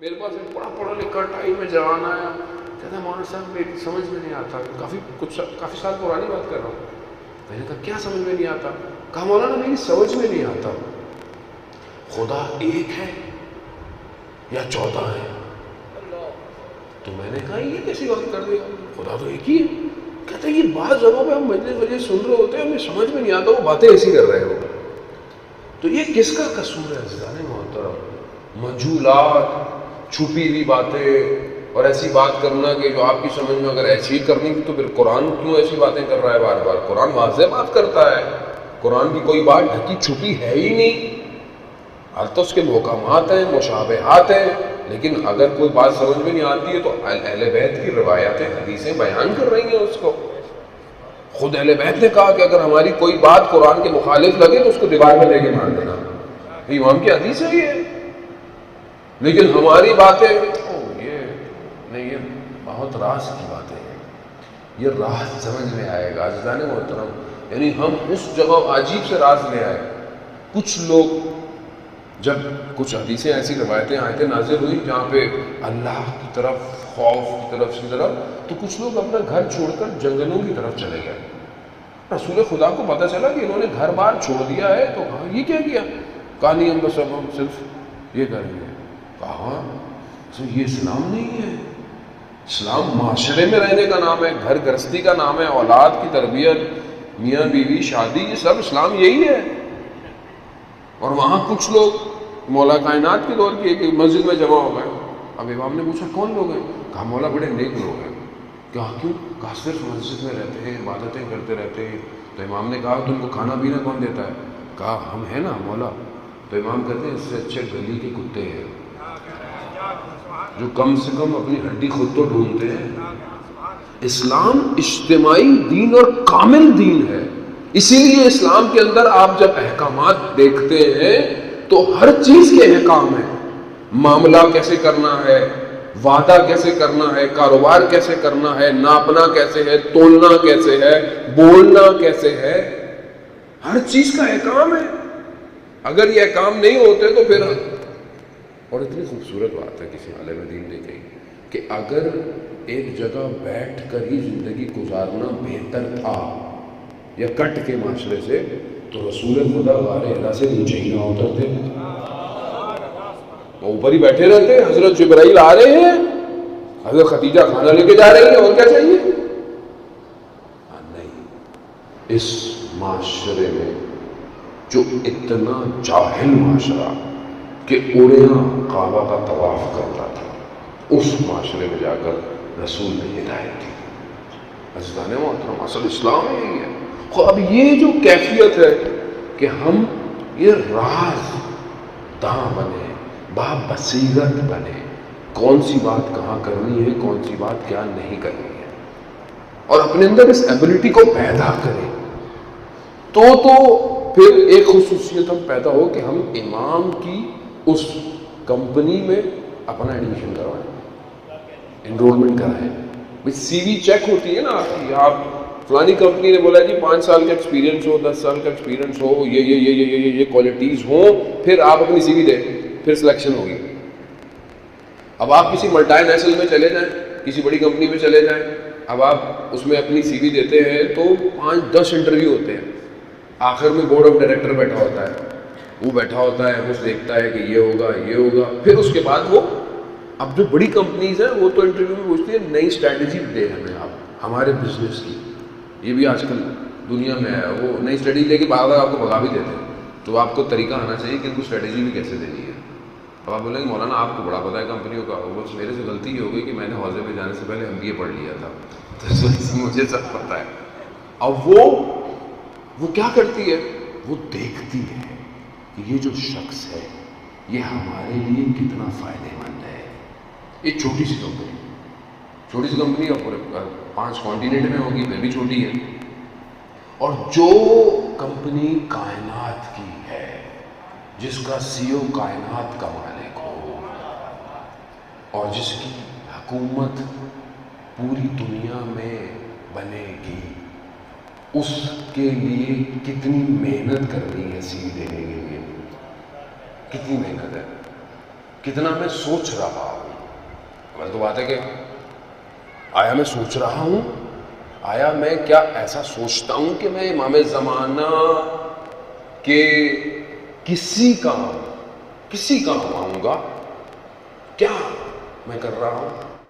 میرے پاس ایک بڑا پڑھا لکھا ٹائی میں جوان آیا، کہتا مولانا صاحب میری سمجھ میں نہیں آتا، کافی سال پرانی بات کر رہا ہوں۔ میں نے کہا کیا سمجھ میں نہیں آتا؟ کہا مولانا میری سمجھ میں نہیں آتا خدا ایک ہے یا 14 ہے؟ تو میں نے کہا یہ کیسی بات کر دیا، خدا تو ایک ہی ہے۔ کہتا یہ بعض جگہوں پہ ہم مجلس سن رہے ہوتے ہیں، ہمیں سمجھ میں نہیں آتا، وہ باتیں ایسی کر رہے ہو۔ تو یہ کس کا قصور ہے عزیزان محترم؟ مجھولات، چھپی ہوئی باتیں، اور ایسی بات کرنا کہ جو آپ کی سمجھ میں اگر ایسی ہی کرنی تھی تو پھر قرآن کیوں ایسی باتیں کر رہا ہے بار بار؟ قرآن واضح بات کرتا ہے، قرآن کی کوئی بات ڈھکی چھپی ہے ہی نہیں۔ ہر تو اس کے محکمات ہیں، مشابہات ہیں، لیکن اگر کوئی بات سمجھ میں نہیں آتی ہے تو اہل بیت کی روایاتیں، حدیثیں بیان کر رہی ہیں اس کو۔ خود اہل بیت نے کہا کہ اگر ہماری کوئی بات قرآن کے مخالف لگے تو اس کو دیوار میں لے کے مار دینا، یہ امام کی حدیث ہے یہ۔ لیکن ہماری باتیں یہ بہت راز کی باتیں ہیں، یہ راز سمجھ میں آئے گا عزیزان محترم۔ یعنی ہم اس جگہ عجیب سے راز لے آئے۔ کچھ لوگ جب کچھ حدیثیں ایسی روایتیں آیتیں نازل ہوئی جہاں پہ اللہ کی طرف، خوف کی طرف، تو کچھ لوگ اپنا گھر چھوڑ کر جنگلوں کی طرف چلے گئے۔ رسول خدا کو پتہ چلا کہ انہوں نے گھر بار چھوڑ دیا ہے، تو کہا یہ کیا کیا؟ کہا نہیں ہم بس اب ہم صرف یہ کریں گے۔ کہا یہ اسلام نہیں ہے، اسلام معاشرے میں رہنے کا نام ہے، گھر گرستی کا نام ہے، اولاد کی تربیت، میاں بیوی، شادی، یہ سب اسلام یہی ہے۔ اور وہاں کچھ لوگ مولا کائنات کے دور کی ایک مسجد میں جمع ہو گئے۔ اب امام نے پوچھا کون لوگ ہیں؟ کہا مولا بڑے نیک لوگ ہیں۔ کہا کیوں؟ کہا صرف مسجد میں رہتے ہیں، عبادتیں کرتے رہتے ہیں۔ تو امام نے کہا تم کو کھانا پینا کون دیتا ہے؟ کہا ہم ہیں نا مولا۔ تو امام کہتے ہیں اس سے اچھے گلی کے کتے ہیں جو کم سے کم اپنی ہڈی خود تو ڈھونڈتے ہیں۔ اسلام اجتماعی دین اور کامل دین ہے، اسی لیے اسلام کے اندر آپ جب احکامات دیکھتے ہیں تو ہر چیز کے احکام ہیں۔ معاملہ کیسے کرنا ہے، وعدہ کیسے کرنا ہے، کاروبار کیسے کرنا ہے، ناپنا کیسے ہے، تولنا کیسے ہے، بولنا کیسے ہے، ہر چیز کا احکام ہے۔ اگر یہ احکام نہیں ہوتے تو پھر، اور اتنی خوبصورت بات ہے کسی عالم دین نے کہی کہ اگر ایک جگہ بیٹھ کر ہی زندگی گزارنا بہتر تھا یا کٹ کے معاشرے سے، تو رسول خدا غار حرا سے نیچے ہی نہ اترتے، وہ اوپر ہی بیٹھے رہتے۔ حضرت جبرائیل آ رہے ہیں، حضرت خدیجہ کھانا لے کے جا رہی ہیں، اور کیا چاہیے؟ نہیں، اس معاشرے میں جو اتنا جاہل معاشرہ کہ اڑیاں کعبہ کا طواف کرتا تھا، اس معاشرے میں جا کر رسول نے ہدایت دی۔ عزیزان محترم اصل اسلام یہی ہے۔ اب یہ جو کیفیت ہے کہ ہم یہ راز داں بنے، با بصیرت بنے، کون سی بات کہاں کرنی ہے، کون سی بات کیا نہیں کرنی ہے، اور اپنے اندر اس ایبلٹی کو پیدا کریں، تو پھر ایک خصوصیت ہم پیدا ہو کہ ہم امام کی اس کمپنی میں اپنا ایڈمیشن کروائیں، انرولمنٹ کرائیں۔ سی وی چیک ہوتی ہے نا آپ کی، آپ فلانی کمپنی نے بولا جی 5 سال کا ایکسپیرینس ہو، 10 سال کا ایکسپیرینس ہو، یہ کوالٹیز ہوں، پھر آپ اپنی سی وی دیں، پھر سلیکشن ہوگی۔ اب آپ کسی ملٹی نیشنل میں چلے جائیں، کسی بڑی کمپنی میں چلے جائیں، اب آپ اس میں اپنی سی وی دیتے ہیں تو 5-10 انٹرویو ہوتے ہیں، آخر میں بورڈ آف ڈائریکٹر بیٹھا ہوتا ہے، وہ بیٹھا ہوتا ہے، وہ دیکھتا ہے کہ یہ ہوگا، پھر اس کے بعد وہ، اب جو بڑی کمپنیز ہیں وہ تو انٹرویو میں پوچھتی ہیں نئی اسٹریٹجی دے ہمیں آپ ہمارے بزنس کی، یہ بھی آج کل دنیا میں ہے، وہ نئی اسٹریٹجی لے کے بعد آپ کو بھگا بھی دیتے ہیں، تو آپ کو طریقہ آنا چاہیے کہ ان کو اسٹریٹجی بھی کیسے دینی ہے۔ اب آپ بولیں گے مولانا آپ کو بڑا پتہ ہے کمپنیوں کا، بس میرے سے غلطی یہ ہو گئی کہ میں نے حوضے پہ جانے سے پہلے MBA پڑھ لیا تھا، تو مجھے سب پتہ ہے۔ اب وہ کیا کرتی ہے، وہ دیکھتی ہے کہ یہ جو شخص ہے یہ ہمارے لیے کتنا فائدہ مند ہے۔ یہ چھوٹی سی کمپنی اور پورے 5 کانٹیننٹ میں ہوگی، پھر بھی چھوٹی ہے، اور جو کمپنی کائنات کی ہے، جس کا CEO کائنات کا مالک ہو، اور جس کی حکومت پوری دنیا میں بنے گی، اس کے لیے کتنی محنت کرنی ہے CV دینے کے لیے، کتنی محنت ہے، کتنا میں سوچ رہا ہوں. اول تو بات ہے کہ آیا میں سوچ رہا ہوں, آیا میں کیا ایسا سوچتا ہوں کہ میں امام زمانہ کے کسی کام آؤں گا؟ کیا میں کر رہا ہوں؟